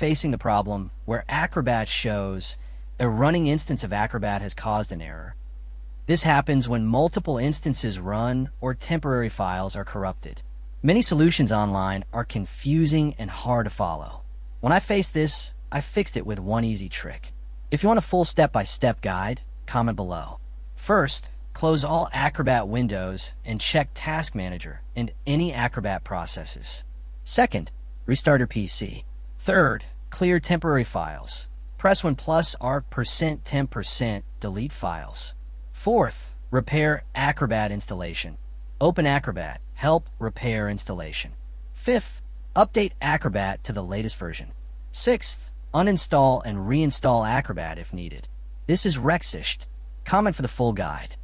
Facing the problem where Acrobat shows a running instance of Acrobat has caused an error. This happens when multiple instances run or temporary files are corrupted. Many solutions online are confusing and hard to follow. When I faced this, I fixed it with one easy trick. If you want a full step-by-step guide, comment below. First, close all Acrobat windows and check Task Manager and any Acrobat processes. Second, restart your PC. Third, clear temporary files. Press when plus or %10% delete files. Fourth, repair Acrobat installation. Open Acrobat, help repair installation. Fifth, update Acrobat to the latest version. Sixth, uninstall and reinstall Acrobat if needed. This is Rexished. Comment for the full guide.